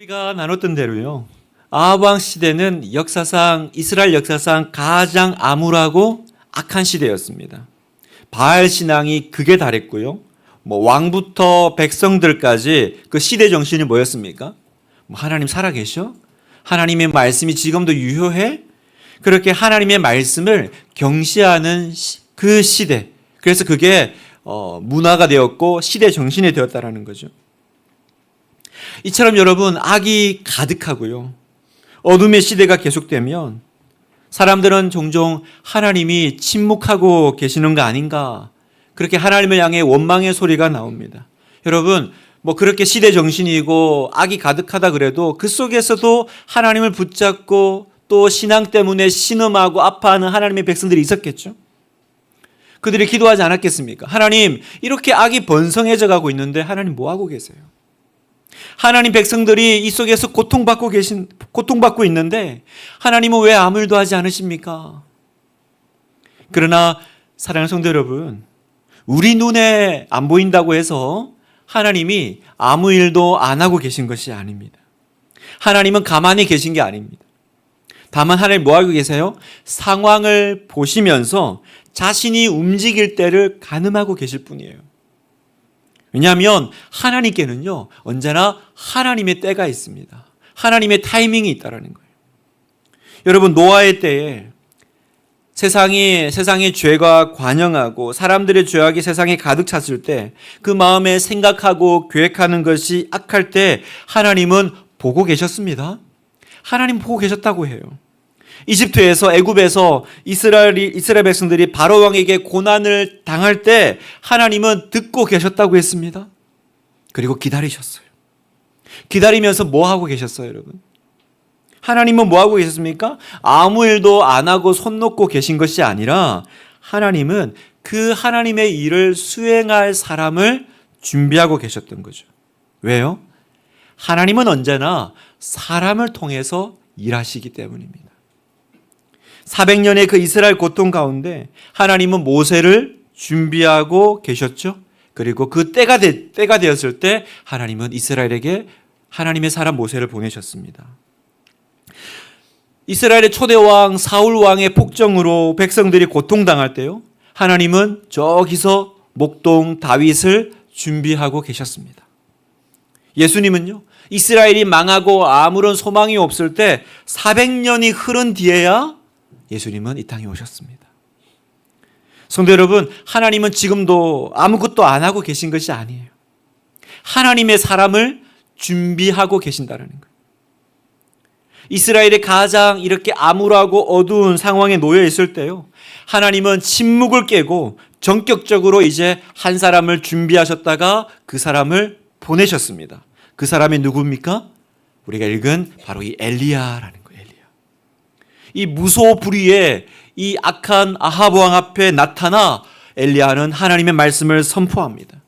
우리가 나눴던 대로요. 아합 왕 시대는 이스라엘 역사상 가장 암울하고 악한 시대였습니다. 바알 신앙이 극에 달했고요. 왕부터 백성들까지 그 시대 정신이 뭐였습니까? 하나님 살아계셔? 하나님의 말씀이 지금도 유효해? 그렇게 하나님의 말씀을 경시하는 그 시대. 그래서 그게 문화가 되었고 시대 정신이 되었다라는 거죠. 이처럼 여러분, 악이 가득하고요. 어둠의 시대가 계속되면 사람들은 종종 하나님이 침묵하고 계시는 거 아닌가, 그렇게 하나님을 향해 원망의 소리가 나옵니다. 여러분, 그렇게 시대 정신이고 악이 가득하다 그래도 그 속에서도 하나님을 붙잡고 또 신앙 때문에 신음하고 아파하는 하나님의 백성들이 있었겠죠. 그들이 기도하지 않았겠습니까? 하나님, 이렇게 악이 번성해져 가고 있는데 하나님 뭐 하고 계세요? 하나님 백성들이 이 속에서 고통받고 있는데 하나님은 왜 아무 일도 하지 않으십니까? 그러나 사랑하는 성도 여러분, 우리 눈에 안 보인다고 해서 하나님이 아무 일도 안 하고 계신 것이 아닙니다. 하나님은 가만히 계신 게 아닙니다. 다만 하나님 뭐 하고 계세요? 상황을 보시면서 자신이 움직일 때를 가늠하고 계실 뿐이에요. 왜냐하면 하나님께는요, 언제나 하나님의 때가 있습니다. 하나님의 타이밍이 있다는 거예요. 여러분, 노아의 때에 세상의 죄가 관영하고 사람들의 죄악이 세상에 가득 찼을 때 그 마음에 생각하고 계획하는 것이 악할 때 하나님은 보고 계셨습니다. 하나님 보고 계셨다고 해요. 이집트에서, 애굽에서 이스라엘 백성들이 바로 왕에게 고난을 당할 때 하나님은 듣고 계셨다고 했습니다. 그리고 기다리셨어요. 기다리면서 뭐 하고 계셨어요, 여러분? 하나님은 뭐 하고 계셨습니까? 아무 일도 안 하고 손 놓고 계신 것이 아니라 하나님은 그 하나님의 일을 수행할 사람을 준비하고 계셨던 거죠. 왜요? 하나님은 언제나 사람을 통해서 일하시기 때문입니다. 400년의 그 이스라엘 고통 가운데 하나님은 모세를 준비하고 계셨죠. 그리고 그 때가 되었을 때 하나님은 이스라엘에게 하나님의 사람 모세를 보내셨습니다. 이스라엘의 초대왕 사울 왕의 폭정으로 백성들이 고통당할 때요, 하나님은 저기서 목동 다윗을 준비하고 계셨습니다. 예수님은요, 이스라엘이 망하고 아무런 소망이 없을 때 400년이 흐른 뒤에야 예수님은 이 땅에 오셨습니다. 성도 여러분, 하나님은 지금도 아무것도 안 하고 계신 것이 아니에요. 하나님의 사람을 준비하고 계신다는 거예요. 이스라엘이 가장 이렇게 암울하고 어두운 상황에 놓여 있을 때요, 하나님은 침묵을 깨고 전격적으로 이제 한 사람을 준비하셨다가 그 사람을 보내셨습니다. 그 사람이 누굽니까? 우리가 읽은 바로 이 엘리야라는 거예요. 이 무소불위의 이 악한 아합 왕 앞에 나타나 엘리야는 하나님의 말씀을 선포합니다.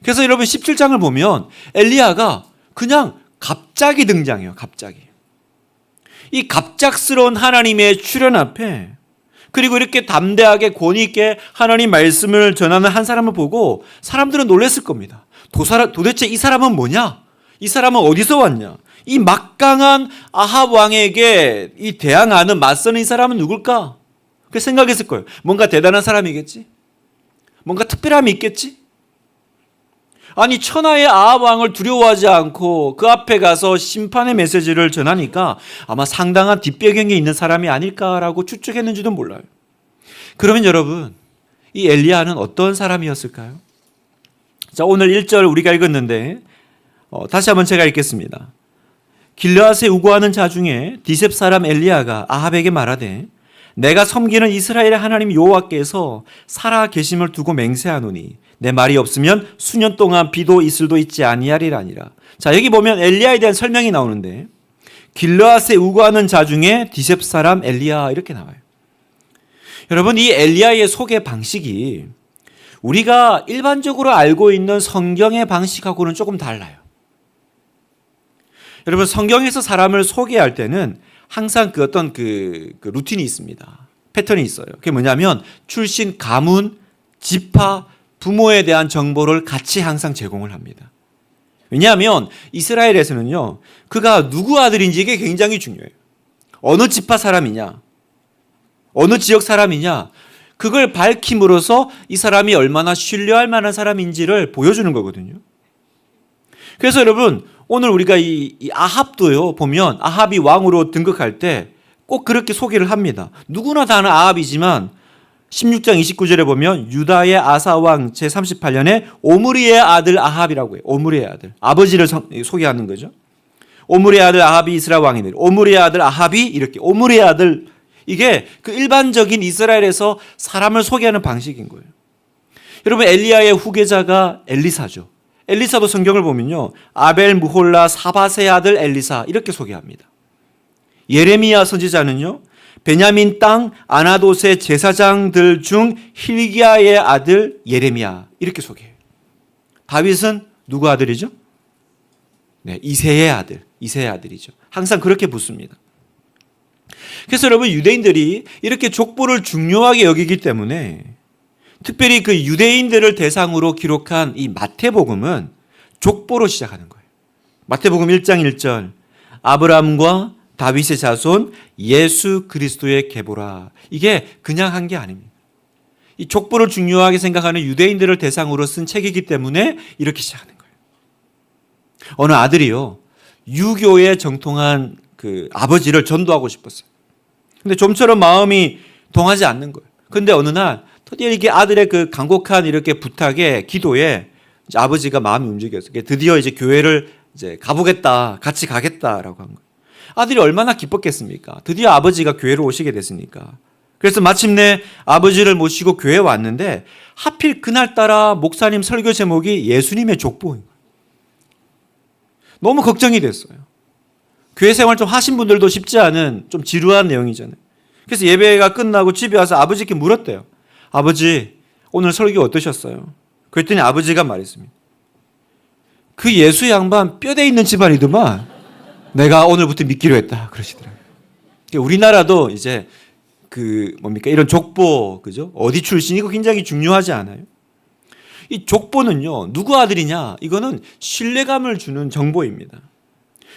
그래서 여러분, 17장을 보면 엘리야가 그냥 갑자기 등장해요. 갑자기. 이 갑작스러운 하나님의 출현 앞에, 그리고 이렇게 담대하게 권위 있게 하나님 말씀을 전하는 한 사람을 보고 사람들은 놀랐을 겁니다. 도대체 이 사람은 뭐냐? 이 사람은 어디서 왔냐? 이 막강한 아합 왕에게 이 대항하는 맞서는 이 사람은 누굴까? 그 생각했을 거예요. 뭔가 대단한 사람이겠지? 뭔가 특별함이 있겠지? 아니, 천하의 아합 왕을 두려워하지 않고 그 앞에 가서 심판의 메시지를 전하니까 아마 상당한 뒷배경에 있는 사람이 아닐까라고 추측했는지도 몰라요. 그러면 여러분, 이 엘리야는 어떤 사람이었을까요? 자, 오늘 1절 우리가 읽었는데 다시 한번 제가 읽겠습니다. 길르앗에 우거하는 자 중에 디셉 사람 엘리야가 아합에게 말하되, 내가 섬기는 이스라엘의 하나님 여호와께서 살아 계심을 두고 맹세하노니 내 말이 없으면 수년 동안 비도 이슬도 있지 아니하리라니라. 자, 여기 보면 엘리야에 대한 설명이 나오는데 길르앗에 우거하는 자 중에 디셉 사람 엘리야 이렇게 나와요. 여러분, 이 엘리야의 소개 방식이 우리가 일반적으로 알고 있는 성경의 방식하고는 조금 달라요. 여러분, 성경에서 사람을 소개할 때는 항상 그 어떤 그 루틴이 있습니다. 패턴이 있어요. 그게 뭐냐면 출신, 가문, 지파, 부모에 대한 정보를 같이 항상 제공을 합니다. 왜냐하면 이스라엘에서는요, 그가 누구 아들인지 이게 굉장히 중요해요. 어느 지파 사람이냐, 어느 지역 사람이냐, 그걸 밝힘으로써 이 사람이 얼마나 신뢰할 만한 사람인지를 보여주는 거거든요. 그래서 여러분, 오늘 우리가 이 아합도요, 보면 아합이 왕으로 등극할 때 꼭 그렇게 소개를 합니다. 누구나 다 아는 아합이지만 16장 29절에 보면 유다의 아사왕 제38년에 오므리의 아들 아합이라고 해요. 오므리의 아들. 아버지를 소개하는 거죠. 오므리의 아들 아합이 이스라엘 왕이 되고, 오므리의 아들 아합이 이렇게, 오므리의 아들, 이게 그 일반적인 이스라엘에서 사람을 소개하는 방식인 거예요. 여러분, 엘리야의 후계자가 엘리사죠. 엘리사도 성경을 보면요, 아벨 무홀라 사밧의 아들 엘리사 이렇게 소개합니다. 예레미야 선지자는요, 베냐민 땅 아나돗의 제사장들 중 힐기야의 아들 예레미야 이렇게 소개해요. 다윗은 누구 아들이죠? 네, 이새의 아들이죠. 항상 그렇게 붙습니다. 그래서 여러분, 유대인들이 이렇게 족보를 중요하게 여기기 때문에 특별히 그 유대인들을 대상으로 기록한 이 마태복음은 족보로 시작하는 거예요. 마태복음 1장 1절, 아브라함과 다윗의 자손 예수 그리스도의 계보라. 이게 그냥 한 게 아닙니다. 이 족보를 중요하게 생각하는 유대인들을 대상으로 쓴 책이기 때문에 이렇게 시작하는 거예요. 어느 아들이요, 유교에 정통한 그 아버지를 전도하고 싶었어요. 근데 좀처럼 마음이 동하지 않는 거예요. 근데 어느 날 드디어 이렇게 아들의 그 간곡한 이렇게 부탁에, 기도에 이제 아버지가 마음이 움직였어요. 드디어 이제 교회를 이제 가보겠다, 같이 가겠다라고 한 거예요. 아들이 얼마나 기뻤겠습니까? 드디어 아버지가 교회로 오시게 됐으니까. 그래서 마침내 아버지를 모시고 교회에 왔는데 하필 그날따라 목사님 설교 제목이 예수님의 족보인 거예요. 너무 걱정이 됐어요. 교회 생활 좀 하신 분들도 쉽지 않은 좀 지루한 내용이잖아요. 그래서 예배가 끝나고 집에 와서 아버지께 물었대요. 아버지, 오늘 설교 어떠셨어요? 그랬더니 아버지가 말했습니다. 그 예수 양반 뼈대 있는 집안이더만 내가 오늘부터 믿기로 했다 그러시더라고요. 우리나라도 이제 이런 족보, 그죠? 어디 출신, 이거 굉장히 중요하지 않아요? 이 족보는요, 누구 아들이냐? 이거는 신뢰감을 주는 정보입니다.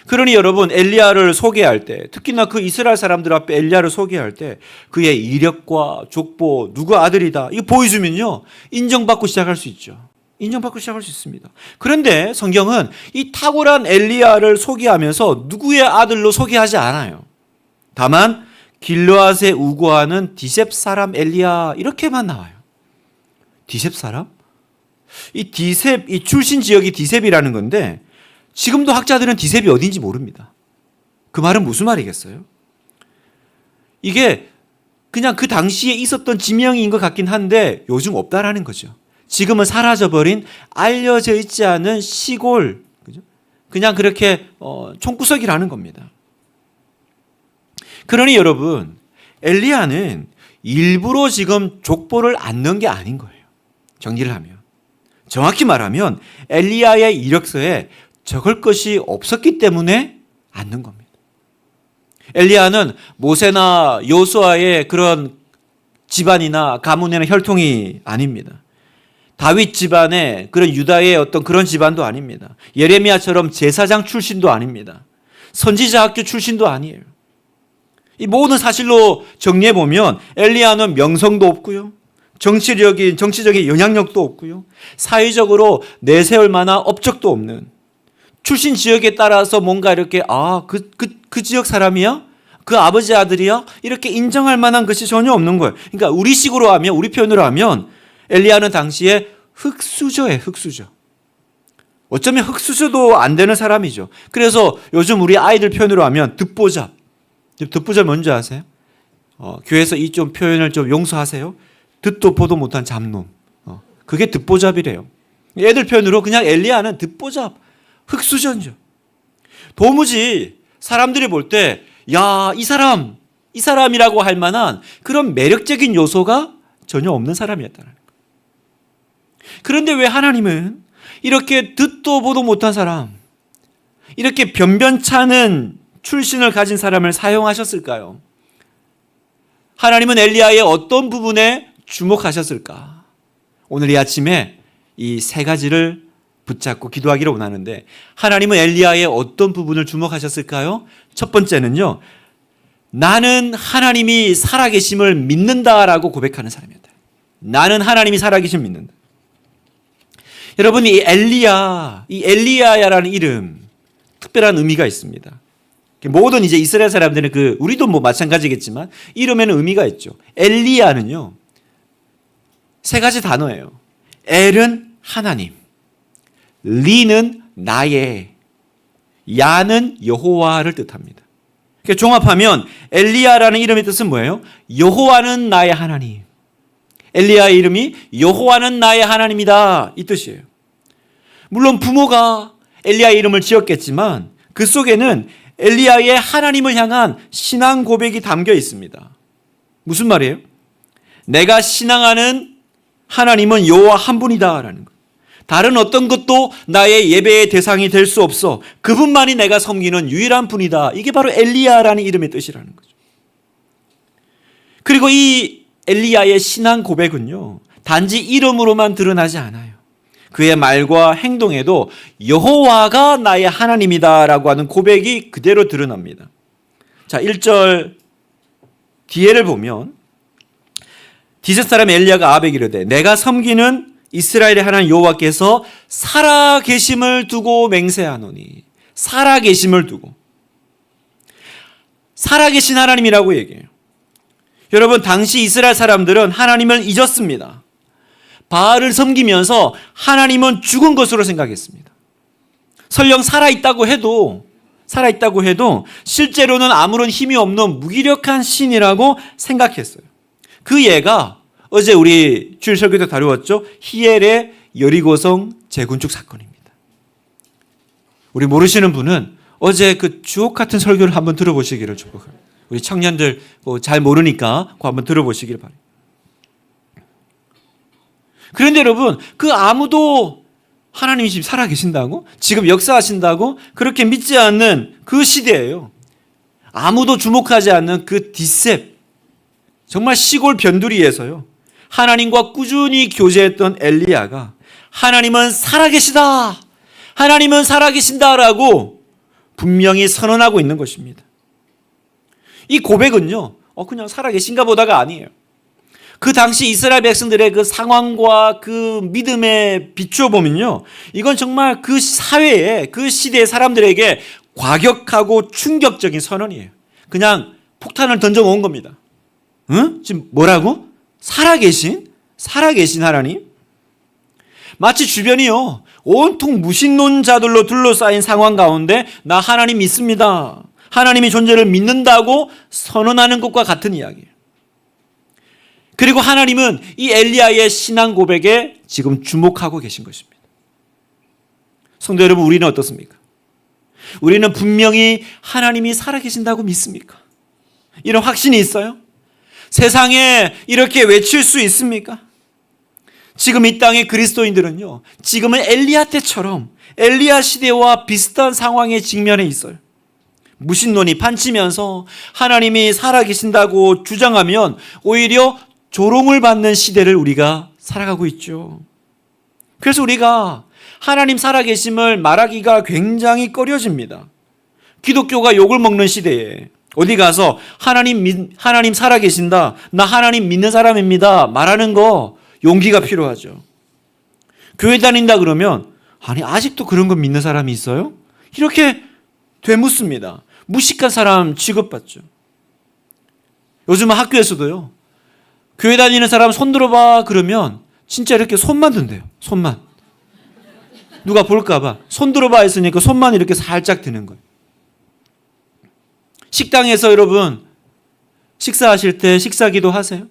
그러니 여러분, 엘리야를 소개할 때, 특히나 그 이스라엘 사람들 앞에 엘리야를 소개할 때 그의 이력과 족보, 누구 아들이다, 이거 보여주면요, 인정받고 시작할 수 있죠. 인정받고 시작할 수 있습니다. 그런데 성경은 이 탁월한 엘리야를 소개하면서 누구의 아들로 소개하지 않아요. 다만 길르앗에 우거하는 디셉 사람 엘리야 이렇게만 나와요. 디셉 사람? 이 출신 지역이 디셉이라는 건데 지금도 학자들은 디셉이 어딘지 모릅니다. 그 말은 무슨 말이겠어요? 이게 그냥 그 당시에 있었던 지명인 것 같긴 한데 요즘 없다라는 거죠. 지금은 사라져버린, 알려져 있지 않은 시골, 그죠? 그냥 그렇게 총구석이라는 겁니다. 그러니 여러분, 엘리야는 일부러 지금 족보를 안 넣은 게 아닌 거예요. 정리를 하면. 정확히 말하면 엘리야의 이력서에 적을 것이 없었기 때문에 안 넣은 겁니다. 엘리야는 모세나 요수아의 그런 집안이나 가문이나 혈통이 아닙니다. 다윗 집안의 그런 유다의 어떤 그런 집안도 아닙니다. 예레미야처럼 제사장 출신도 아닙니다. 선지자 학교 출신도 아니에요. 이 모든 사실로 정리해 보면 엘리야는 명성도 없고요, 정치적인 영향력도 없고요, 사회적으로 내세울 만한 업적도 없는, 출신 지역에 따라서 뭔가 이렇게 그 지역 사람이야? 그 아버지 아들이야? 이렇게 인정할 만한 것이 전혀 없는 거예요. 그러니까 우리 표현으로 하면 엘리야는 당시에 흙수저예요, 흙수저. 어쩌면 흙수저도 안 되는 사람이죠. 그래서 요즘 우리 아이들 표현으로 하면 듣보잡. 듣보잡 뭔지 아세요? 교회에서 이 좀 표현을 좀 용서하세요. 듣도 보도 못한 잡놈. 그게 듣보잡이래요. 애들 표현으로 그냥 엘리야는 듣보잡, 흙수저죠. 도무지 사람들이 볼 때, 야, 이 사람이라고 할 만한 그런 매력적인 요소가 전혀 없는 사람이었다는 거예요. 그런데 왜 하나님은 이렇게 듣도 보도 못한 사람, 이렇게 변변찮은 출신을 가진 사람을 사용하셨을까요? 하나님은 엘리야의 어떤 부분에 주목하셨을까? 오늘 이 아침에 이 세 가지를 붙잡고 기도하기를 원하는데 하나님은 엘리야의 어떤 부분을 주목하셨을까요? 첫 번째는요. 나는 하나님이 살아계심을 믿는다라고 고백하는 사람이었다. 나는 하나님이 살아계심을 믿는다. 여러분 이 엘리야라는 이름 특별한 의미가 있습니다. 모든 이제 이스라엘 사람들은 우리도 뭐 마찬가지겠지만 이름에는 의미가 있죠. 엘리야는요. 세 가지 단어예요. 엘은 하나님, 리는 나의, 야는 여호와를 뜻합니다. 종합하면 엘리야라는 이름의 뜻은 뭐예요? 여호와는 나의 하나님. 엘리야의 이름이 여호와는 나의 하나님이다 이 뜻이에요. 물론 부모가 엘리야의 이름을 지었겠지만 그 속에는 엘리야의 하나님을 향한 신앙 고백이 담겨 있습니다. 무슨 말이에요? 내가 신앙하는 하나님은 여호와 한 분이다라는 거예요. 다른 어떤 것도 나의 예배의 대상이 될 수 없어. 그분만이 내가 섬기는 유일한 분이다. 이게 바로 엘리야라는 이름의 뜻이라는 거죠. 그리고 이 엘리야의 신앙 고백은요. 단지 이름으로만 드러나지 않아요. 그의 말과 행동에도 여호와가 나의 하나님이다라고 하는 고백이 그대로 드러납니다. 자, 1절 뒤에를 보면 디셋 사람 엘리야가 아합에게 이르되 내가 섬기는 이스라엘의 하나님 여호와께서 살아계심을 두고 맹세하노니 살아계심을 두고 살아계신 하나님이라고 얘기해요. 여러분 당시 이스라엘 사람들은 하나님을 잊었습니다. 바알을 섬기면서 하나님은 죽은 것으로 생각했습니다. 설령 살아있다고 해도 실제로는 아무런 힘이 없는 무기력한 신이라고 생각했어요. 그 예가 어제 우리 주일 설교 때 다루었죠. 히엘의 여리고성 재건축 사건입니다. 우리 모르시는 분은 어제 그 주옥 같은 설교를 한번 들어보시기를 축복합니다. 우리 청년들 잘 모르니까 그거 한번 들어보시길 바랍니다. 그런데 여러분 그 아무도 하나님이 지금 살아계신다고 지금 역사하신다고 그렇게 믿지 않는 그 시대예요. 아무도 주목하지 않는 그 뒷셉 정말 시골 변두리에서요. 하나님과 꾸준히 교제했던 엘리야가 하나님은 살아계시다. 하나님은 살아계신다라고 분명히 선언하고 있는 것입니다. 이 고백은요. 그냥 살아계신가 보다가 아니에요. 그 당시 이스라엘 백성들의 그 상황과 그 믿음에 비추어 보면요. 이건 정말 그 사회에 그 시대의 사람들에게 과격하고 충격적인 선언이에요. 그냥 폭탄을 던져 놓은 겁니다. 응? 지금 뭐라고? 살아계신 하나님? 마치 주변이요. 온통 무신론자들로 둘러싸인 상황 가운데 나 하나님 믿습니다. 하나님의 존재를 믿는다고 선언하는 것과 같은 이야기예요. 그리고 하나님은 이 엘리야의 신앙 고백에 지금 주목하고 계신 것입니다. 성도 여러분, 우리는 어떻습니까? 우리는 분명히 하나님이 살아계신다고 믿습니까? 이런 확신이 있어요? 세상에 이렇게 외칠 수 있습니까? 지금 이 땅의 그리스도인들은요, 지금은 엘리야 때처럼 엘리야 시대와 비슷한 상황에 직면해 있어요. 무신론이 판치면서 하나님이 살아계신다고 주장하면 오히려 조롱을 받는 시대를 우리가 살아가고 있죠. 그래서 우리가 하나님 살아계심을 말하기가 굉장히 꺼려집니다. 기독교가 욕을 먹는 시대에 어디 가서 하나님 살아계신다, 나 하나님 믿는 사람입니다 말하는 거 용기가 필요하죠. 교회 다닌다 그러면 아니 아직도 그런 거 믿는 사람이 있어요? 이렇게 되묻습니다. 무식한 사람 취급받죠. 요즘 학교에서도요, 교회 다니는 사람 손 들어봐 그러면 진짜 이렇게 손만 든대요. 손만. 누가 볼까봐 손 들어봐 했으니까 손만 이렇게 살짝 드는 거예요. 식당에서 여러분 식사하실 때 식사기도 하세요?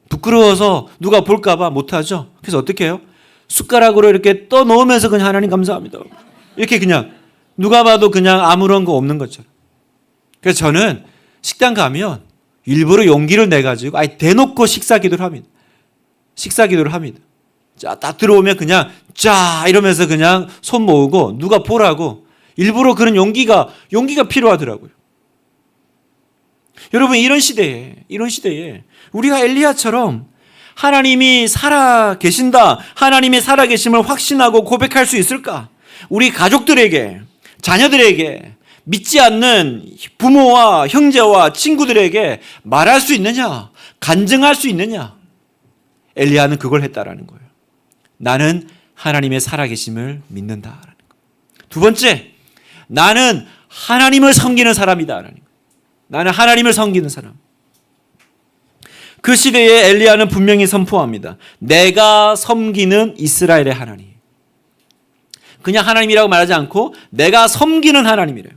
부끄러워서 누가 볼까봐 못하죠? 그래서 어떻게 해요? 숟가락으로 이렇게 떠놓으면서 그냥 하나님 감사합니다. 이렇게 그냥 누가 봐도 그냥 아무런 거 없는 것처럼. 그래서 저는 식당 가면 일부러 용기를 내가지고 대놓고 식사기도를 합니다. 식사기도를 합니다. 자, 딱 들어오면 그냥 자 이러면서 그냥 손 모으고 누가 보라고 일부러 그런 용기가 필요하더라고요. 여러분 이런 시대에 우리가 엘리야처럼 하나님이 살아 계신다, 하나님의 살아 계심을 확신하고 고백할 수 있을까? 우리 가족들에게, 자녀들에게, 믿지 않는 부모와 형제와 친구들에게 말할 수 있느냐? 간증할 수 있느냐? 엘리야는 그걸 했다라는 거예요. 나는 하나님의 살아계심을 믿는다라는 거예요. 두 번째, 나는 하나님을 섬기는 사람이다라는 거예요. 나는 하나님을 섬기는 사람. 그 시대에 엘리야는 분명히 선포합니다. 내가 섬기는 이스라엘의 하나님. 그냥 하나님이라고 말하지 않고 내가 섬기는 하나님이래요.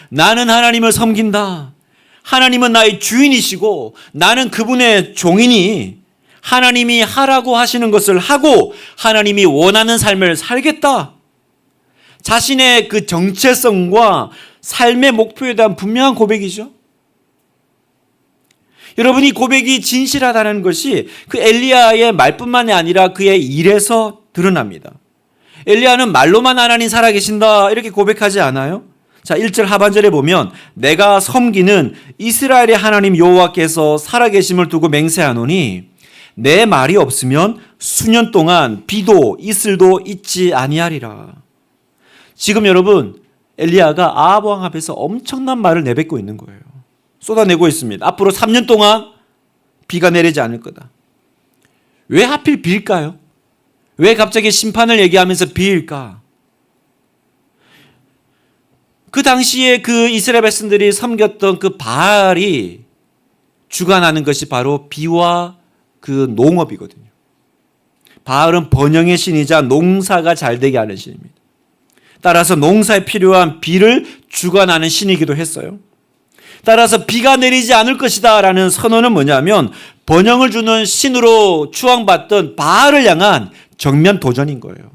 나는 하나님을 섬긴다. 하나님은 나의 주인이시고 나는 그분의 종이니 하나님이 하라고 하시는 것을 하고 하나님이 원하는 삶을 살겠다. 자신의 그 정체성과 삶의 목표에 대한 분명한 고백이죠. 여러분, 이 고백이 진실하다는 것이 그 엘리야의 말뿐만이 아니라 그의 일에서 드러납니다. 엘리야는 말로만 하나님 살아계신다 이렇게 고백하지 않아요? 자, 1절 하반절에 보면 내가 섬기는 이스라엘의 하나님 여호와께서 살아계심을 두고 맹세하노니 내 말이 없으면 수년 동안 비도 이슬도 있지 아니하리라. 지금 여러분, 엘리야가 아합 왕 앞에서 엄청난 말을 내뱉고 있는 거예요. 쏟아내고 있습니다. 앞으로 3년 동안 비가 내리지 않을 거다. 왜 하필 비일까요? 왜 갑자기 심판을 얘기하면서 비일까? 그 당시에 그 이스라엘 백성들이 섬겼던 그 바알이 주관하는 것이 바로 비와 그 농업이거든요. 바알은 번영의 신이자 농사가 잘 되게 하는 신입니다. 따라서 농사에 필요한 비를 주관하는 신이기도 했어요. 따라서 비가 내리지 않을 것이다 라는 선언은 뭐냐면 번영을 주는 신으로 추앙받던 바알을 향한 정면 도전인 거예요.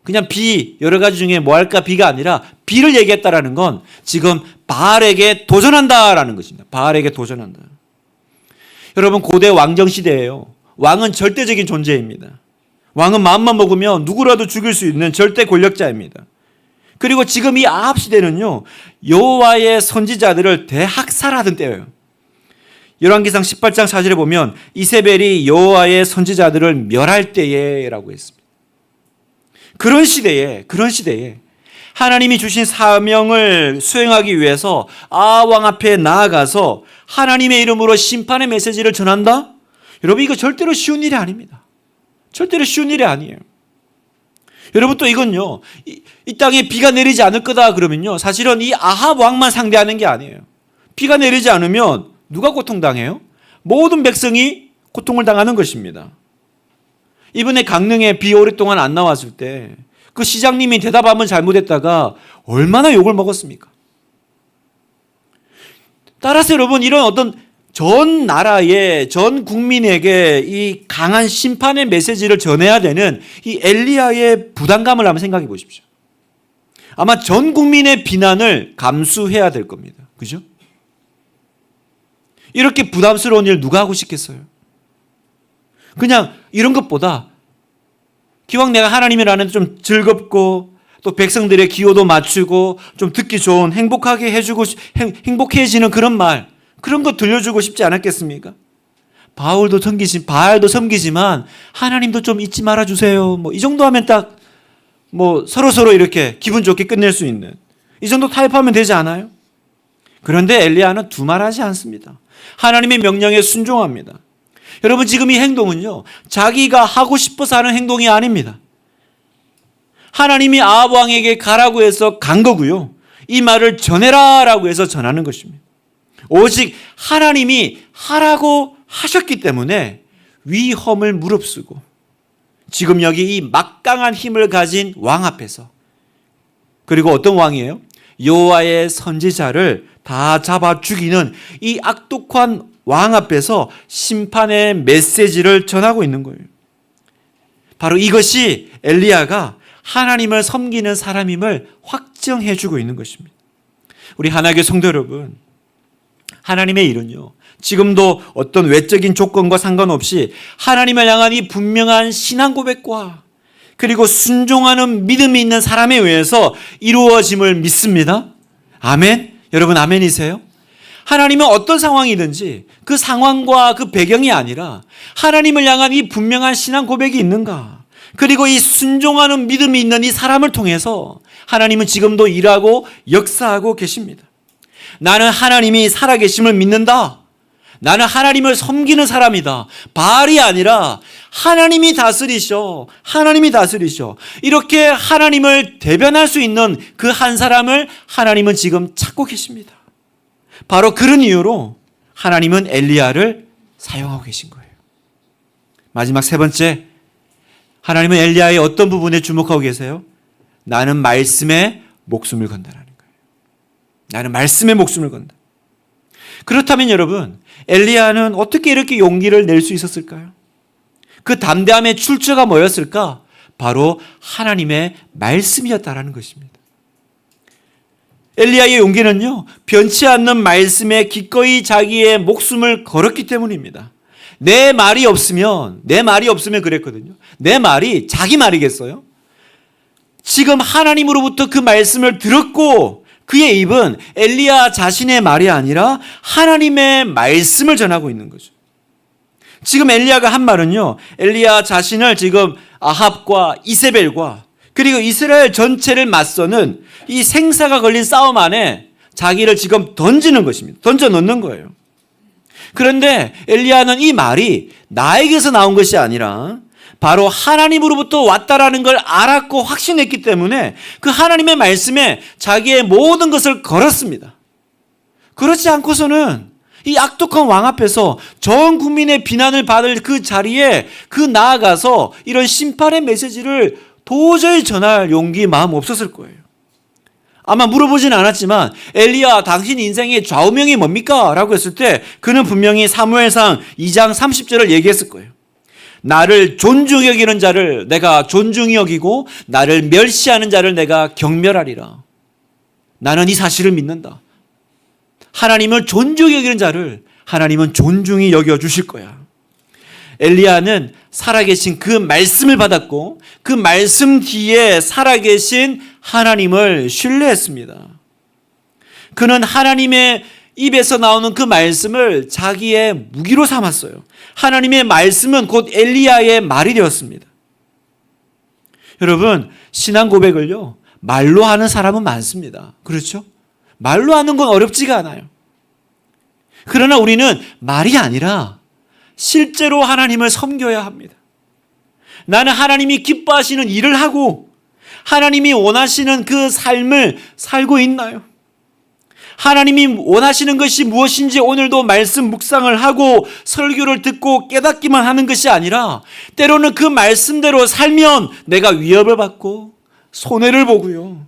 그냥 비 여러 가지 중에 뭐 할까 비가 아니라 비를 얘기했다라는 건 지금 바알에게 도전한다라는 것입니다. 바알에게 도전한다. 여러분, 고대 왕정 시대예요. 왕은 절대적인 존재입니다. 왕은 마음만 먹으면 누구라도 죽일 수 있는 절대 권력자입니다. 그리고 지금 이 아합 시대는요, 여호와의 선지자들을 대학살하던 때예요. 열왕기상 18장 4절에 보면 이세벨이 여호와의 선지자들을 멸할 때에라고 했습니다. 그런 시대에 하나님이 주신 사명을 수행하기 위해서 아합 왕 앞에 나아가서 하나님의 이름으로 심판의 메시지를 전한다? 여러분, 이거 절대로 쉬운 일이 아닙니다. 절대로 쉬운 일이 아니에요. 여러분, 또 이건요, 이 땅에 비가 내리지 않을 거다 그러면요, 사실은 이 아합 왕만 상대하는 게 아니에요. 비가 내리지 않으면 누가 고통당해요? 모든 백성이 고통을 당하는 것입니다. 이번에 강릉에 비 오랫동안 안 나왔을 때 그 시장님이 대답 한번 잘못했다가 얼마나 욕을 먹었습니까? 따라서 여러분, 이런 어떤 전 나라의 전 국민에게 이 강한 심판의 메시지를 전해야 되는 이 엘리야의 부담감을 한번 생각해 보십시오. 아마 전 국민의 비난을 감수해야 될 겁니다. 그죠? 이렇게 부담스러운 일 누가 하고 싶겠어요? 그냥 이런 것보다 기왕 내가 하나님이라는 좀 즐겁고 또 백성들의 기호도 맞추고 좀 듣기 좋은 행복하게 해주고 행복해지는 그런 말, 그런 거 들려주고 싶지 않았겠습니까? 바알도 섬기지만 하나님도 좀 잊지 말아주세요. 뭐 이 정도 하면 딱 뭐 서로 이렇게 기분 좋게 끝낼 수 있는 이 정도 타협하면 되지 않아요? 그런데 엘리야는 두말하지 않습니다. 하나님의 명령에 순종합니다. 여러분, 지금 이 행동은요, 자기가 하고 싶어서 하는 행동이 아닙니다. 하나님이 아합 왕에게 가라고 해서 간 거고요. 이 말을 전해라라고 해서 전하는 것입니다. 오직 하나님이 하라고 하셨기 때문에 위험을 무릅쓰고 지금 여기 이 막강한 힘을 가진 왕 앞에서, 그리고 어떤 왕이에요? 여호와의 선지자를 다 잡아 죽이는 이 악독한 왕 앞에서 심판의 메시지를 전하고 있는 거예요. 바로 이것이 엘리야가 하나님을 섬기는 사람임을 확정해 주고 있는 것입니다. 우리 하나교회 성도 여러분, 하나님의 일은요, 지금도 어떤 외적인 조건과 상관없이 하나님을 향한 이 분명한 신앙 고백과 그리고 순종하는 믿음이 있는 사람에 의해서 이루어짐을 믿습니다. 아멘? 여러분, 아멘이세요? 하나님은 어떤 상황이든지 그 상황과 그 배경이 아니라 하나님을 향한 이 분명한 신앙 고백이 있는가, 그리고 이 순종하는 믿음이 있는 이 사람을 통해서 하나님은 지금도 일하고 역사하고 계십니다. 나는 하나님이 살아계심을 믿는다. 나는 하나님을 섬기는 사람이다. 바알이 아니라 하나님이 다스리셔. 하나님이 다스리셔. 이렇게 하나님을 대변할 수 있는 그 한 사람을 하나님은 지금 찾고 계십니다. 바로 그런 이유로 하나님은 엘리야를 사용하고 계신 거예요. 마지막 세 번째, 하나님은 엘리야의 어떤 부분에 주목하고 계세요? 나는 말씀에 목숨을 건다라는 거예요. 나는 말씀에 목숨을 건다. 그렇다면 여러분, 엘리야는 어떻게 이렇게 용기를 낼 수 있었을까요? 그 담대함의 출처가 뭐였을까? 바로 하나님의 말씀이었다라는 것입니다. 엘리야의 용기는요, 변치 않는 말씀에 기꺼이 자기의 목숨을 걸었기 때문입니다. 내 말이 없으면 그랬거든요. 내 말이 자기 말이겠어요? 지금 하나님으로부터 그 말씀을 들었고 그의 입은 엘리야 자신의 말이 아니라 하나님의 말씀을 전하고 있는 거죠. 지금 엘리야가 한 말은요, 엘리야 자신을 지금 아합과 이세벨과 그리고 이스라엘 전체를 맞서는 이 생사가 걸린 싸움 안에 자기를 지금 던지는 것입니다. 던져 넣는 거예요. 그런데 엘리야는 이 말이 나에게서 나온 것이 아니라 바로 하나님으로부터 왔다라는 걸 알았고 확신했기 때문에 그 하나님의 말씀에 자기의 모든 것을 걸었습니다. 그렇지 않고서는 이 악독한 왕 앞에서 전 국민의 비난을 받을 그 자리에 나아가서 이런 심판의 메시지를 도저히 전할 용기, 마음 없었을 거예요. 아마 물어보진 않았지만 엘리야, 당신 인생의 좌우명이 뭡니까? 라고 했을 때 그는 분명히 사무엘상 2장 30절을 얘기했을 거예요. 나를 존중히 여기는 자를 내가 존중히 여기고 나를 멸시하는 자를 내가 경멸하리라. 나는 이 사실을 믿는다. 하나님을 존중히 여기는 자를 하나님은 존중히 여겨주실 거야. 엘리야는 살아계신 그 말씀을 받았고 그 말씀 뒤에 살아계신 하나님을 신뢰했습니다. 그는 하나님의 입에서 나오는 그 말씀을 자기의 무기로 삼았어요. 하나님의 말씀은 곧 엘리야의 말이 되었습니다. 여러분, 신앙 고백을요, 말로 하는 사람은 많습니다. 그렇죠? 말로 하는 건 어렵지가 않아요. 그러나 우리는 말이 아니라 실제로 하나님을 섬겨야 합니다. 나는 하나님이 기뻐하시는 일을 하고 하나님이 원하시는 그 삶을 살고 있나요? 하나님이 원하시는 것이 무엇인지 오늘도 말씀 묵상을 하고 설교를 듣고 깨닫기만 하는 것이 아니라 때로는 그 말씀대로 살면 내가 위협을 받고 손해를 보고요.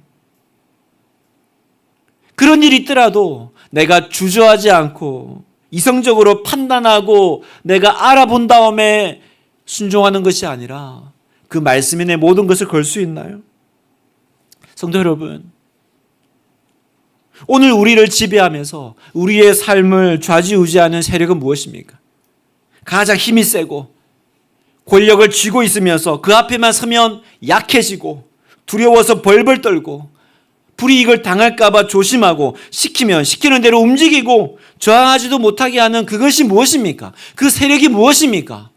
그런 일이 있더라도 내가 주저하지 않고 이성적으로 판단하고 내가 알아본 다음에 순종하는 것이 아니라 그 말씀에 내 모든 것을 걸 수 있나요? 성도 여러분, 오늘 우리를 지배하면서 우리의 삶을 좌지우지하는 세력은 무엇입니까? 가장 힘이 세고 권력을 쥐고 있으면서 그 앞에만 서면 약해지고 두려워서 벌벌 떨고 불이익을 당할까 봐 조심하고 시키면 시키는 대로 움직이고 저항하지도 못하게 하는 그것이 무엇입니까? 그 세력이 무엇입니까?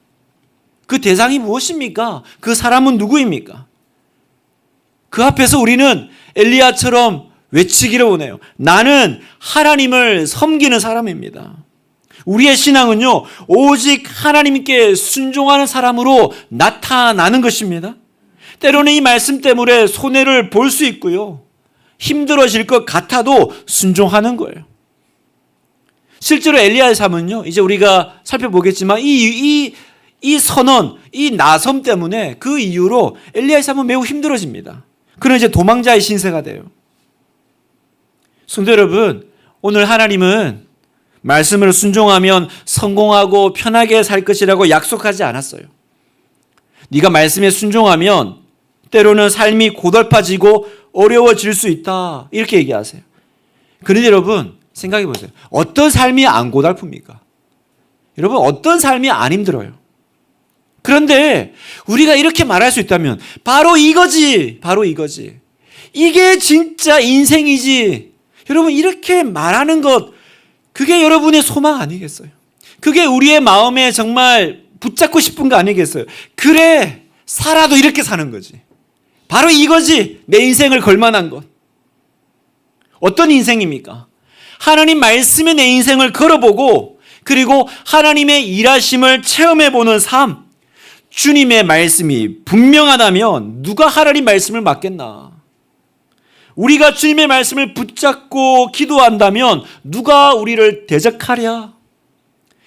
그 대상이 무엇입니까? 그 사람은 누구입니까? 그 앞에서 우리는 엘리야처럼 외치기를 원해요. 나는 하나님을 섬기는 사람입니다. 우리의 신앙은요, 오직 하나님께 순종하는 사람으로 나타나는 것입니다. 때로는 이 말씀 때문에 손해를 볼 수 있고요, 힘들어질 것 같아도 순종하는 거예요. 실제로 엘리야의 삶은요, 이제 우리가 살펴보겠지만 이 선언, 이 나섬 때문에 그 이유로 엘리야의 삶은 매우 힘들어집니다. 그는 이제 도망자의 신세가 돼요. 성도 여러분, 오늘 하나님은 말씀을 순종하면 성공하고 편하게 살 것이라고 약속하지 않았어요. 네가 말씀에 순종하면 때로는 삶이 고달파지고 어려워질 수 있다, 이렇게 얘기하세요. 그런데 여러분, 생각해 보세요. 어떤 삶이 안 고달픕니까? 여러분, 어떤 삶이 안 힘들어요? 그런데 우리가 이렇게 말할 수 있다면 바로 이거지, 바로 이거지, 이게 진짜 인생이지, 여러분, 이렇게 말하는 것, 그게 여러분의 소망 아니겠어요? 그게 우리의 마음에 정말 붙잡고 싶은 거 아니겠어요? 그래, 살아도 이렇게 사는 거지. 바로 이거지. 내 인생을 걸만한 것. 어떤 인생입니까? 하나님 말씀에 내 인생을 걸어보고 그리고 하나님의 일하심을 체험해보는 삶. 주님의 말씀이 분명하다면 누가 하나님 말씀을 막겠나? 우리가 주님의 말씀을 붙잡고 기도한다면 누가 우리를 대적하랴?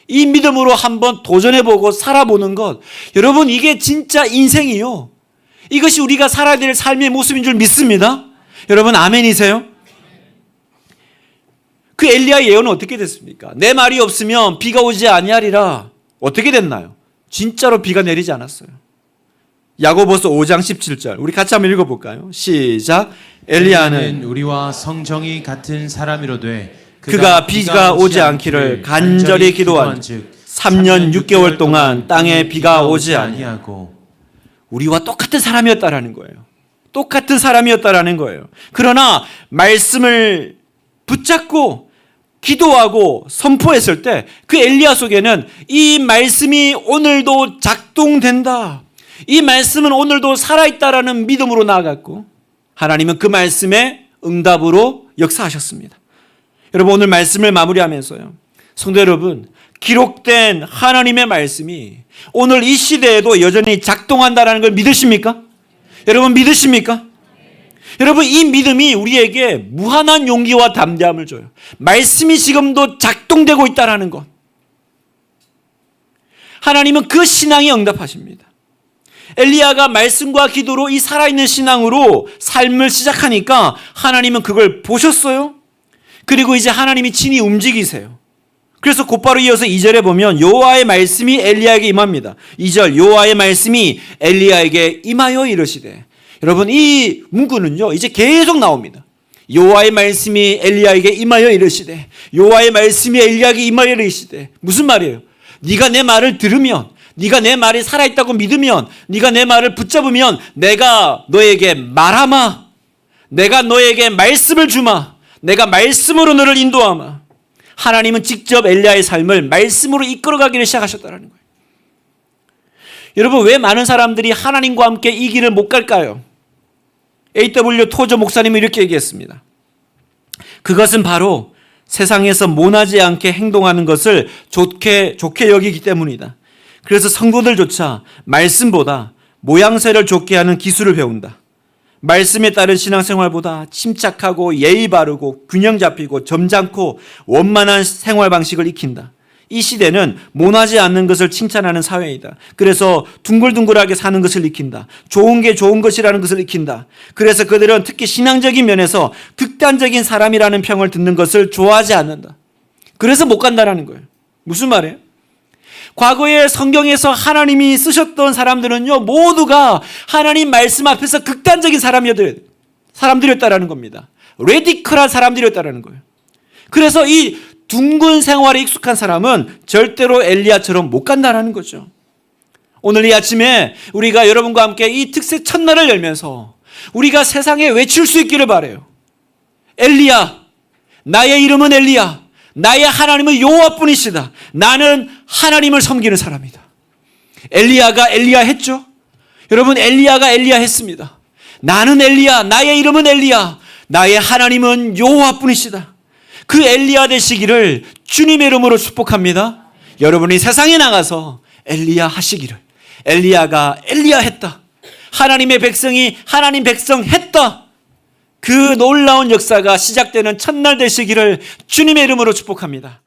이 믿음으로 한번 도전해보고 살아보는 것. 여러분, 이게 진짜 인생이요. 이것이 우리가 살아야 될 삶의 모습인 줄 믿습니다. 여러분, 아멘이세요? 그 엘리야의 예언은 어떻게 됐습니까? 내 말이 없으면 비가 오지 아니하리라. 어떻게 됐나요? 진짜로 비가 내리지 않았어요. 야고보서 5장 17절. 우리 같이 한번 읽어볼까요? 시작. 엘리야는 우리와 성정이 같은 사람이로되 그가 비가 오지 않기를 간절히 기도한 3년 6개월 동안 땅에 비가 오지 아니하고. 우리와 똑같은 사람이었다라는 거예요. 똑같은 사람이었다라는 거예요. 그러나 말씀을 붙잡고 기도하고 선포했을 때 그 엘리야 속에는 이 말씀이 오늘도 작동된다. 이 말씀은 오늘도 살아있다라는 믿음으로 나아갔고 하나님은 그 말씀에 응답으로 역사하셨습니다. 여러분, 오늘 말씀을 마무리하면서요. 성도 여러분, 기록된 하나님의 말씀이 오늘 이 시대에도 여전히 작동한다는 걸 믿으십니까? 여러분, 믿으십니까? 여러분, 이 믿음이 우리에게 무한한 용기와 담대함을 줘요. 말씀이 지금도 작동되고 있다는 것. 하나님은 그 신앙에 응답하십니다. 엘리야가 말씀과 기도로 이 살아있는 신앙으로 삶을 시작하니까 하나님은 그걸 보셨어요. 그리고 이제 하나님이 친히 움직이세요. 그래서 곧바로 이어서 2절에 보면 여호와의 말씀이 엘리야에게 임합니다. 2절, 여호와의 말씀이 엘리야에게 임하여 이르시되. 여러분, 이 문구는요 이제 계속 나옵니다. 여호와의 말씀이 엘리야에게 임하여 이르시되, 여호와의 말씀이 엘리야에게 임하여 이르시되. 무슨 말이에요? 네가 내 말을 들으면, 네가 내 말이 살아있다고 믿으면, 네가 내 말을 붙잡으면 내가 너에게 말하마, 내가 너에게 말씀을 주마, 내가 말씀으로 너를 인도하마. 하나님은 직접 엘리야의 삶을 말씀으로 이끌어가기를 시작하셨다는 거예요. 여러분, 왜 많은 사람들이 하나님과 함께 이 길을 못 갈까요? A.W. 토저 목사님은 이렇게 얘기했습니다. 그것은 바로 세상에서 모나지 않게 행동하는 것을 좋게 여기기 때문이다. 그래서 성도들조차 말씀보다 모양새를 좋게 하는 기술을 배운다. 말씀에 따른 신앙생활보다 침착하고 예의 바르고 균형 잡히고 점잖고 원만한 생활 방식을 익힌다. 이 시대는 모나지 않는 것을 칭찬하는 사회이다. 그래서 둥글둥글하게 사는 것을 익힌다. 좋은 게 좋은 것이라는 것을 익힌다. 그래서 그들은 특히 신앙적인 면에서 극단적인 사람이라는 평을 듣는 것을 좋아하지 않는다. 그래서 못 간다라는 거예요. 무슨 말이에요? 과거에 성경에서 하나님이 쓰셨던 사람들은요 모두가 하나님 말씀 앞에서 극단적인 사람들이었다라는 겁니다. 레디컬한 사람들이었다라는 거예요. 그래서 이 둥근 생활에 익숙한 사람은 절대로 엘리야처럼 못 간다라는 거죠. 오늘 이 아침에 우리가 여러분과 함께 이 특세 첫날을 열면서 우리가 세상에 외칠 수 있기를 바라요. 엘리야, 나의 이름은 엘리야, 나의 하나님은 여호와뿐이시다. 나는 하나님을 섬기는 사람이다. 엘리야가 엘리야 했죠? 여러분, 엘리야가 엘리야 했습니다. 나는 엘리야, 나의 이름은 엘리야, 나의 하나님은 여호와뿐이시다. 그 엘리야 되시기를 주님의 이름으로 축복합니다. 여러분이 세상에 나가서 엘리야 하시기를. 엘리야가 엘리야 했다. 하나님의 백성이 하나님 백성 했다. 그 놀라운 역사가 시작되는 첫날 되시기를 주님의 이름으로 축복합니다.